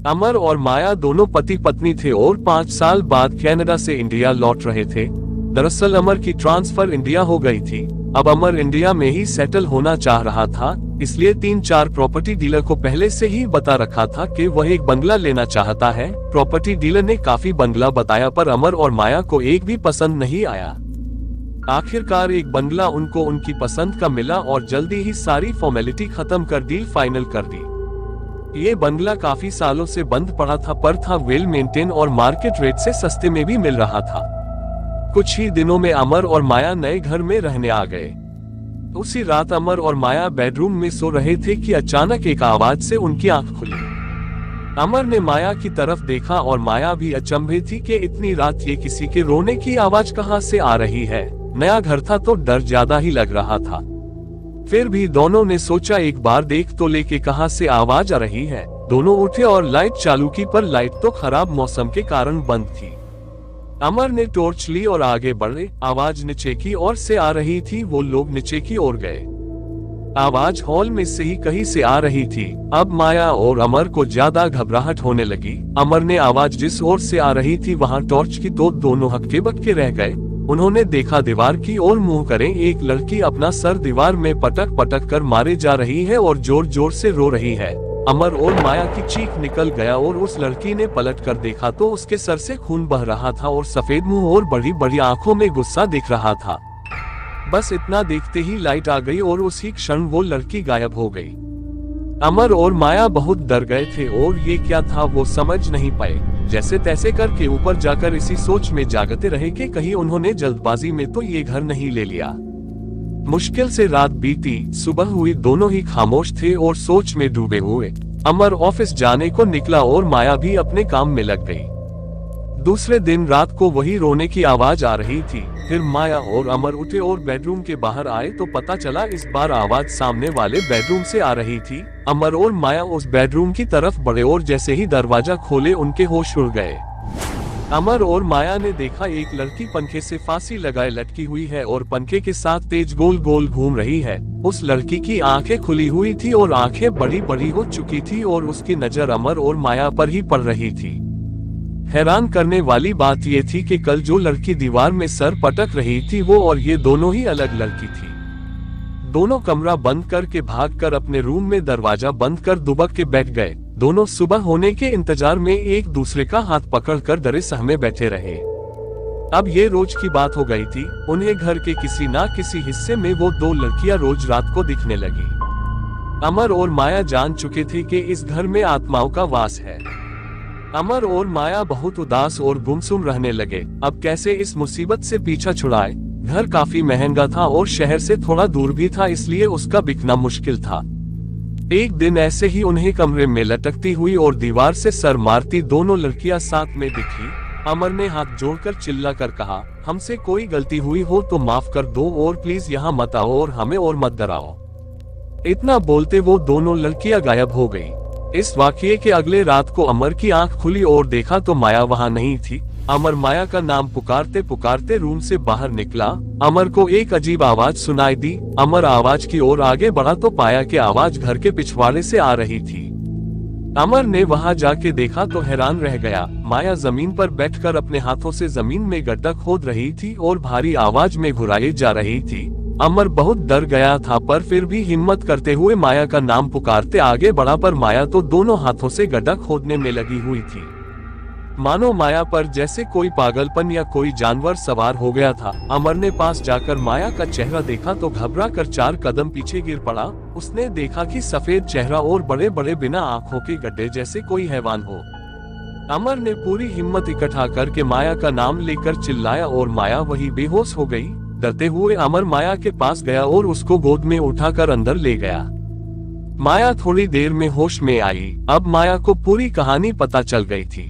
अमर और माया दोनों पति पत्नी थे और 5 साल बाद कनाडा से इंडिया लौट रहे थे। दरअसल अमर की ट्रांसफर इंडिया हो गई थी। अब अमर इंडिया में ही सेटल होना चाह रहा था, इसलिए 3-4 प्रॉपर्टी डीलर को पहले से ही बता रखा था कि वह एक बंगला लेना चाहता है। प्रॉपर्टी डीलर ने काफी बंगला बताया पर अमर और माया को एक भी पसंद नहीं आया। आखिरकार एक बंगला उनको उनकी पसंद का मिला और जल्दी ही सारी फॉर्मेलिटी खत्म कर डील फाइनल कर दी। ये बंगला काफी सालों से बंद पड़ा था पर था वेल मेंटेन और मार्केट रेट से सस्ते में भी मिल रहा था। कुछ ही दिनों में अमर और माया नए घर में रहने आ गए। उसी रात अमर और माया बेडरूम में सो रहे थे कि अचानक एक आवाज से उनकी आंख खुली। अमर ने माया की तरफ देखा और माया भी अचंभे थी कि इतनी रात ये किसी के रोने की आवाज कहां से आ रही है। नया घर था तो डर ज्यादा ही लग रहा था। फिर भी दोनों ने सोचा एक बार देख तो लेके कहां से आवाज आ रही है। दोनों उठे और लाइट चालू की पर लाइट तो खराब मौसम के कारण बंद थी। अमर ने टॉर्च ली और आगे बढ़े। आवाज नीचे की ओर से आ रही थी। वो लोग नीचे की ओर गए। आवाज हॉल में से ही कहीं से आ रही थी। अब माया और अमर को ज्यादा घबराहट होने लगी। अमर ने आवाज जिस ओर से आ रही थी वहां टॉर्च की तो दोनों हक्के बक्के रह गए। उन्होंने देखा दीवार की ओर मुंह करे एक लड़की अपना सर दीवार में पटक पटक कर मारे जा रही है और जोर जोर से रो रही है। अमर और माया की चीख निकल गया और उस लड़की ने पलट कर देखा तो उसके सर से खून बह रहा था और सफेद मुंह और बड़ी बड़ी आंखों में गुस्सा दिख रहा था। बस इतना देखते ही लाइट आ गई और उसी क्षण वो लड़की गायब हो गई। अमर और माया बहुत डर गए थे और ये क्या था वो समझ नहीं पाए। जैसे तैसे करके ऊपर जाकर इसी सोच में जागते रहे कि कहीं उन्होंने जल्दबाजी में तो ये घर नहीं ले लिया। मुश्किल से रात बीती, सुबह हुई, दोनों ही खामोश थे और सोच में डूबे हुए। अमर ऑफिस जाने को निकला और माया भी अपने काम में लग गई। दूसरे दिन रात को वही रोने की आवाज आ रही थी। फिर माया और अमर उठे और बेडरूम के बाहर आए तो पता चला इस बार आवाज सामने वाले बेडरूम से आ रही थी। अमर और माया उस बेडरूम की तरफ बढ़े और जैसे ही दरवाजा खोले उनके होश उड़ गए। अमर और माया ने देखा एक लड़की पंखे से फांसी लगाए लटकी हुई है और पंखे के साथ तेज गोल गोल घूम रही है। उस लड़की की आंखें खुली हुई थी और आंखें बड़ी बड़ी हो चुकी थी और उसकी नजर अमर और माया पर ही पड़ रही थी। हैरान करने वाली बात ये थी कि कल जो लड़की दीवार में सर पटक रही थी वो और ये दोनों ही अलग लड़की थी। दोनों कमरा बंद करके भागकर अपने रूम में दरवाजा बंद कर दुबक के बैठ गए। दोनों सुबह होने के इंतजार में एक दूसरे का हाथ पकड़कर डरे सहमे बैठे रहे। अब ये रोज की बात हो गई थी। उन्हें घर के किसी ना किसी हिस्से में वो दो लड़कियां रोज रात को दिखने लगी। अमर और माया जान चुके थे कि इस घर में आत्माओं का वास है। अमर और माया बहुत उदास और गुमसुम रहने लगे। अब कैसे इस मुसीबत से पीछा छुड़ाए। घर काफी महंगा था और शहर से थोड़ा दूर भी था, इसलिए उसका बिकना मुश्किल था। एक दिन ऐसे ही उन्हें कमरे में लटकती हुई और दीवार से सर मारती दोनों लड़कियां साथ में दिखी। अमर ने हाथ जोड़कर चिल्ला कर कहा, हमसे कोई गलती हुई हो तो माफ कर दो और प्लीज यहाँ मत आओ और हमें और मत डराओ। इतना बोलते वो दोनों लड़कियां गायब हो गई। इस वाकये के अगले रात को अमर की आंख खुली और देखा तो माया वहाँ नहीं थी। अमर माया का नाम पुकारते पुकारते रूम से बाहर निकला। अमर को एक अजीब आवाज सुनाई दी। अमर आवाज की ओर आगे बढ़ा तो पाया कि आवाज घर के पिछवाड़े से आ रही थी। अमर ने वहां जाके देखा तो हैरान रह गया। माया जमीन पर बैठकर अपने हाथों से जमीन में गड्ढा खोद रही थी और भारी आवाज में घुराई जा रही थी। अमर बहुत डर गया था पर फिर भी हिम्मत करते हुए माया का नाम पुकारते आगे बढ़ा, पर माया तो दोनों हाथों से गड्ढा खोदने में लगी हुई थी। मानो माया पर जैसे कोई पागलपन या कोई जानवर सवार हो गया था। अमर ने पास जाकर माया का चेहरा देखा तो घबरा कर 4 कदम पीछे गिर पड़ा। उसने देखा कि सफेद चेहरा और बड़े बड़े बिना आंखों के गड्ढे जैसे कोई हैवान हो। अमर ने पूरी हिम्मत इकट्ठा करके माया का नाम लेकर चिल्लाया और माया वही बेहोश हो गई। डरते हुए अमर माया के पास गया और उसको गोद में उठाकर अंदर ले गया। माया थोड़ी देर में होश में आई। अब माया को पूरी कहानी पता चल गई थी।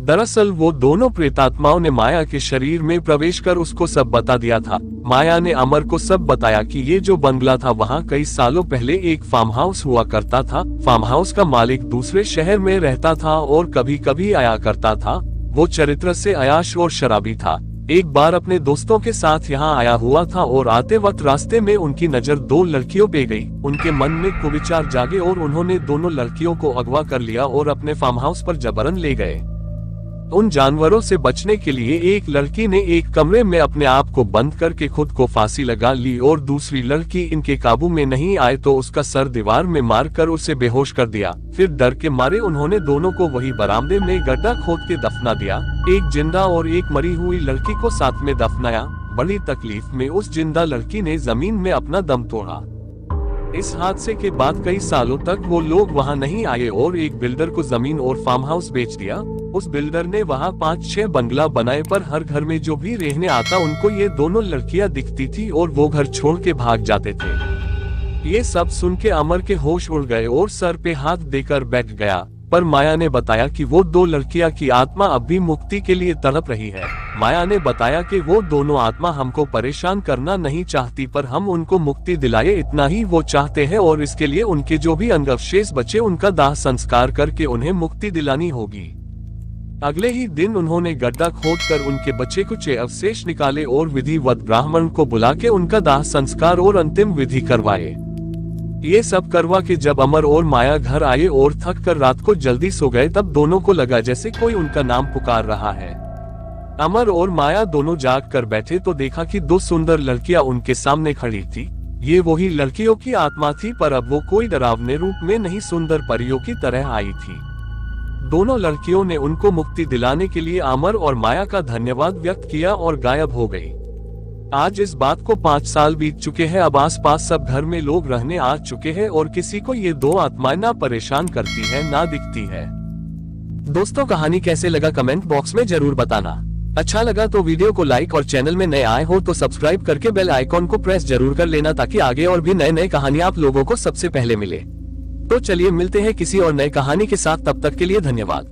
दरअसल वो दोनों प्रेतात्माओं ने माया के शरीर में प्रवेश कर उसको सब बता दिया था। माया ने अमर को सब बताया कि ये जो बंगला था वहाँ कई सालों पहले एक फार्म हाउस हुआ करता था। फार्म हाउस का मालिक दूसरे शहर में रहता था और कभी कभी आया करता था। वो चरित्र से अयाश और शराबी था। एक बार अपने दोस्तों के साथ यहाँ आया हुआ था और आते वक्त रास्ते में उनकी नजर दो लड़कियों पे गई। उनके मन में कुविचार जागे और उन्होंने दोनों लड़कियों को अगवा कर लिया और अपने फार्म हाउस पर जबरन ले गए। उन जानवरों से बचने के लिए एक लड़की ने एक कमरे में अपने आप को बंद करके खुद को फांसी लगा ली और दूसरी लड़की इनके काबू में नहीं आए तो उसका सर दीवार में मारकर उसे बेहोश कर दिया। फिर डर के मारे उन्होंने दोनों को वही बरामदे में गड्ढा खोद के दफना दिया। एक जिंदा और एक मरी हुई लड़की को साथ में दफनाया। बड़ी तकलीफ में उस जिंदा लड़की ने जमीन में अपना दम तोड़ा। इस हादसे के बाद कई सालों तक वो लोग वहां नहीं आए और एक बिल्डर को जमीन और फार्म हाउस बेच दिया। उस बिल्डर ने वहां 5-6 बंगला बनाए पर हर घर में जो भी रहने आता उनको ये दोनों लड़कियां दिखती थी और वो घर छोड़ के भाग जाते थे। ये सब सुन के अमर के होश उड़ गए और सर पे हाथ देकर बैठ गया। पर माया ने बताया कि वो दो लड़कियां की आत्मा अब भी मुक्ति के लिए तड़प रही है। माया ने बताया कि वो दोनों आत्मा हमको परेशान करना नहीं चाहती पर हम उनको मुक्ति दिलाए इतना ही वो चाहते हैं और इसके लिए उनके जो भी अंग अवशेष बचे उनका दाह संस्कार करके उन्हें मुक्ति दिलानी होगी। अगले ही दिन उन्होंने गड्ढा खोदकर उनके बचे कुछ अवशेष निकाले और विधिवत ब्राह्मण को बुला के उनका दाह संस्कार और अंतिम विधि करवाए। ये सब करवा के जब अमर और माया घर आए और थक कर रात को जल्दी सो गए तब दोनों को लगा जैसे कोई उनका नाम पुकार रहा है। अमर और माया दोनों जाग कर बैठे तो देखा कि दो सुंदर लड़कियां उनके सामने खड़ी थी। ये वही लड़कियों की आत्मा थी पर अब वो कोई डरावने रूप में नहीं सुंदर परियों की तरह आई थी। दोनों लड़कियों ने उनको मुक्ति दिलाने के लिए अमर और माया का धन्यवाद व्यक्त किया और गायब हो गई। आज इस बात को 5 साल बीत चुके हैं। अब आसपास सब घर में लोग रहने आ चुके हैं और किसी को ये दो आत्माएं ना परेशान करती है ना दिखती है। दोस्तों कहानी कैसे लगा कमेंट बॉक्स में जरूर बताना। अच्छा लगा तो वीडियो को लाइक और चैनल में नए आए हो तो सब्सक्राइब करके बेल आइकॉन को प्रेस जरूर कर लेना ताकि आगे और भी नए कहानी आप लोगों को सबसे पहले मिले। तो चलिए मिलते हैं किसी और नए कहानी के साथ, तब तक के लिए धन्यवाद।